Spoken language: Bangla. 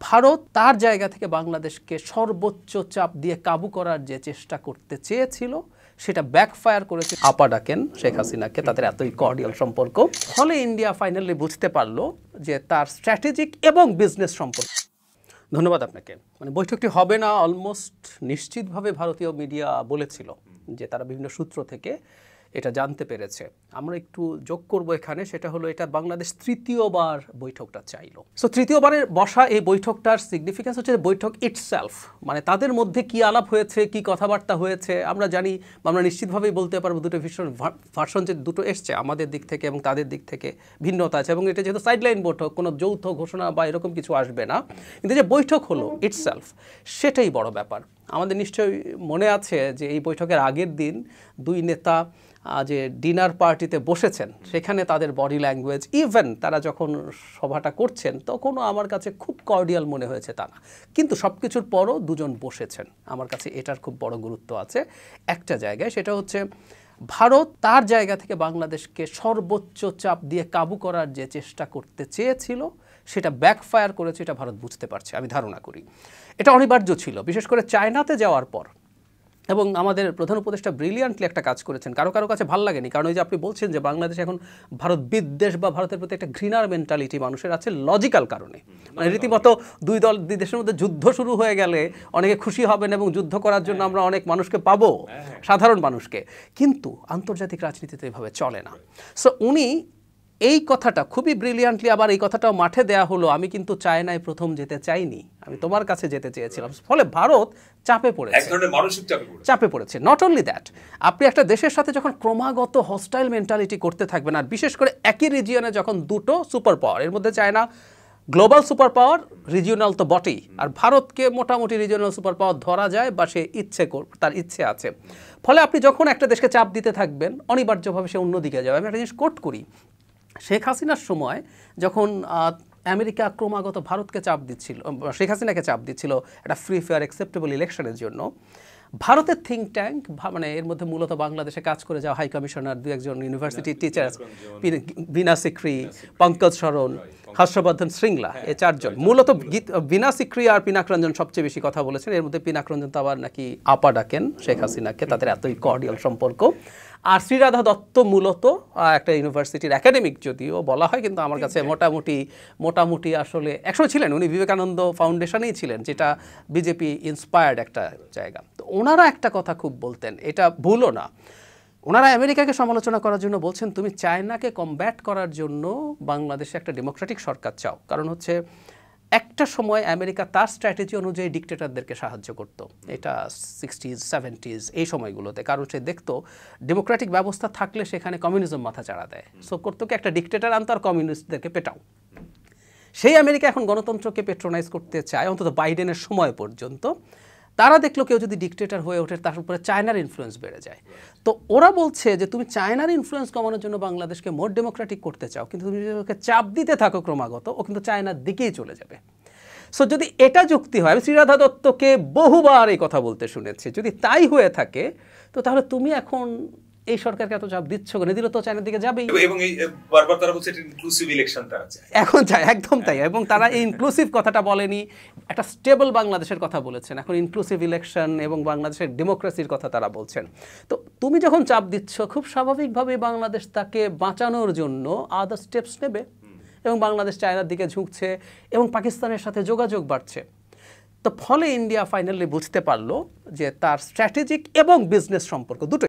ভারত তার জায়গা থেকে বাংলাদেশকে সর্বোচ্চ চাপ দিয়ে কাবু করার যে চেষ্টা করতে চেয়েছিল সেটা ব্যাকফায়ার করেছে। আপা ডাকেন শেখ হাসিনাকে, তাদের এতই কর্ডিয়াল সম্পর্ক। ফলে ইন্ডিয়া ফাইনালি বুঝতে পারলো যে তার স্ট্র্যাটেজিক এবং বিজনেস সম্পর্ক। ধন্যবাদ আপনাকে। মানে বৈঠকটি হবে না অলমোস্ট নিশ্চিতভাবে ভারতীয় মিডিয়া বলেছিল যে তারা বিভিন্ন সূত্র থেকে এটা জানতে পেরেছে। আমরা একটু যোগ করব এখানে, সেটা হলো এটা বাংলাদেশ তৃতীয়বার বৈঠকটা চাইলো। সো তৃতীয়বারের বসা এই বৈঠকটার সিগনিফিকেন্স হচ্ছে বৈঠক ইটসেলফ, মানে তাদের মধ্যে কি আলাপ হয়েছে, কি কথাবার্তা হয়েছে আমরা জানি, আমরা নিশ্চিতভাবেই বলতে পারবো দুটো ভীষণ ভার্সন যে দুটো এসছে আমাদের দিক থেকে এবং তাদের দিক থেকে ভিন্নতা আছে। এবং এটা যেহেতু সাইডলাইন বৈঠক, কোনো যৌথ ঘোষণা বা এরকম কিছু আসবে না, কিন্তু যে বৈঠক হলো ইটসেলফ সেটাই বড় ব্যাপার। আমাদের নিশ্চয়ই মনে আছে যে এই বৈঠকের আগের দিন দুই নেতা যে ডিনার পার্টিতে বসেছেন সেখানে তাদের বডি ল্যাঙ্গুয়েজ, ইভেন তারা যখন সভাটা করছেন তখনও আমার কাছে খুব কর্ডিয়াল মনে হয়েছে তা না, কিন্তু সব কিছুর পরও দুজন বসেছেন। আমার কাছে এটার খুব বড় গুরুত্ব আছে একটা জায়গায়, সেটা হচ্ছে ভারত তার জায়গা থেকে বাংলাদেশকে সর্বোচ্চ চাপ দিয়ে কাবু করার যে চেষ্টা করতে চেয়েছিল সেটা ব্যাকফায়ার করেছে, এটা ভারত বুঝতে পারছে আমি ধারণা করি। এটা অনিবার্য ছিল, বিশেষ করে চায়নাতে যাওয়ার পর। এবং আমাদের প্রধান উপদেষ্টা ব্রিলিয়ান্টলি একটা কাজ করেছেন, কারো কারো কাছে ভালো লাগেনি, কারণ ওই যে আপনি বলছেন যে বাংলাদেশ এখন ভারত বিদ্বেষ বা ভারতের প্রতি একটা ঘৃণার মেন্টালিটি মানুষের আছে লজিক্যাল কারণে। মানে রীতিমতো দুই দেশের মধ্যে যুদ্ধ শুরু হয়ে গেলে অনেকে খুশি হবেন এবং যুদ্ধ করার জন্য আমরা অনেক মানুষকে পাবো, সাধারণ মানুষকে, কিন্তু আন্তর্জাতিক রাজনীতিতে এভাবে চলে না। সো উনি এই কথাটা খুবই ব্রিলিয়ান্টলি, আবার এই কথাটাও মাঠে দেয়া হলো, আমি কিন্তু চায়নায় প্রথম যেতে চাইনি, আমি তোমার কাছে যেতে চেয়েছিলাম। ফলে ভারত চাপে পড়েছে। নট অনলি দ্যাট, আপনি একটা দেশের সাথে যখন ক্রমাগত হস্টাইল মেন্টালিটি করতে থাকবেন, আর বিশেষ করে একই রিজিয়নে যখন দুটো সুপার পাওয়ার, এর মধ্যে China global super power, regional তো বটেই, আর ভারতকে মোটামুটি রিজিওনাল সুপার পাওয়ার ধরা যায় বা সে তার ইচ্ছে আছে। ফলে আপনি যখন একটা দেশকে চাপ দিতে থাকবেন অনিবার্যভাবে সে অন্যদিকে যাবে। আমি একটা জিনিস কোট করি, শেখ হাসিনার সময় যখন আমেরিকা ক্রমাগত ভারতকে চাপ দিচ্ছিল, শেখ হাসিনাকে চাপ দিচ্ছিল একটা ফ্রি ফেয়ার অ্যাকসেপ্টেবল ইলেকশনের জন্য, ভারতের থিঙ্ক ট্যাঙ্ক, মানে এর মধ্যে মূলত বাংলাদেশে কাজ করে যাওয়া হাই কমিশনার দু একজন ইউনিভার্সিটি টিচার্স, বীণা সিকরি, পঙ্কজ শরণ, হর্ষবর্ধন শ্রীংলা, এই চারজন মূলত বীণা সিকরি আর পিনাক রঞ্জন সবচেয়ে বেশি কথা বলেছেন। এর মধ্যে পিনাক রঞ্জন তো আবার নাকি আপা ডাকেন শেখ হাসিনাকে, তাদের এতই কর্ডিয়াল সম্পর্ক। আর শ্রীরাধা দত্ত মূলত একটা ইউনিভার্সিটির একাডেমিক যদিও বলা হয়, কিন্তু আমার কাছে মোটামুটি আসলে একসময় ছিলেন, উনি বিবেকানন্দ ফাউন্ডেশনেই ছিলেন, যেটা বিজেপি ইন্সপায়ার্ড একটা জায়গা। তো ওনারা একটা কথা খুব বলতেন, এটা ভুলও না, ওনারা আমেরিকাকে সমালোচনা করার জন্য বলছেন তুমি চায়নাকে কমব্যাট করার জন্য বাংলাদেশে একটা ডেমোক্রেটিক সরকার চাও, কারণ হচ্ছে একটা সময় আমেরিকা তার স্ট্র্যাটেজি অনুযায়ী ডিক্টেটরদেরকে সাহায্য করতো, এটা 60s 70s এই সময়গুলোতে, কারণ সে দেখতো ডেমোক্রেটিক ব্যবস্থা থাকলে সেখানে কমিউনিজম মাথা চাড়া দেয়। সো করতো কি, একটা ডিক্টেটর আনতো আর কমিউনিস্টদেরকে পেটাও। সেই আমেরিকা এখন গণতন্ত্রকে পেট্রোনাইজ করতে চায়, অন্তত বাইডেনের সময় পর্যন্ত। তারা দেখলো কেউ যদি ডিক্টেটর হয়ে ওঠে তার উপরে চায়নার ইনফ্লুয়েন্স বেড়ে যায়। তো ওরা বলছে যে তুমি চায়নার ইনফ্লুয়েন্স কমানোর জন্য বাংলাদেশকে মোর ডেমোক্রেটিক করতে চাও, কিন্তু তুমি যদি ওকে চাপ দিতে থাকো ক্রমাগত, ও কিন্তু চায়নার দিকেই চলে যাবে। সো যদি এটা যুক্তি হয়, আমি শ্রীরাধা দত্তকে বহুবার এই কথা বলতে শুনেছি, যদি তাই হয়ে থাকে তো তাহলে তুমি এখন এই সরকারকে এত চাপ দিচ্ছ, দিলে তো চায়নার দিকে যাবেই। এবং এই বারবার তারা বলছে এটা ইনক্লুসিভ ইলেকশন তারা চায়, এখন চায়, একদম তাই। এবং তারা এই ইনক্লুসিভ কথাটা বলেনি, একটা স্টেবল বাংলাদেশের কথা বলেছেন, এখন ইনক্লুসিভ ইলেকশন এবং বাংলাদেশের ডেমোক্রেসির কথা তারা বলছেন। তো তুমি যখন চাপ দিচ্ছ, খুব স্বাভাবিকভাবে বাংলাদেশ তাকে বাঁচানোর জন্য আদার স্টেপস নেবে, এবং বাংলাদেশ চায়নার দিকে ঝুঁকছে এবং পাকিস্তানের সাথে যোগাযোগ বাড়ছে। তো ফলে ইন্ডিয়া ফাইনালি বুঝতে পারলো যে তার স্ট্র্যাটেজিক এবং বিজনেস সম্পর্ক দুটোই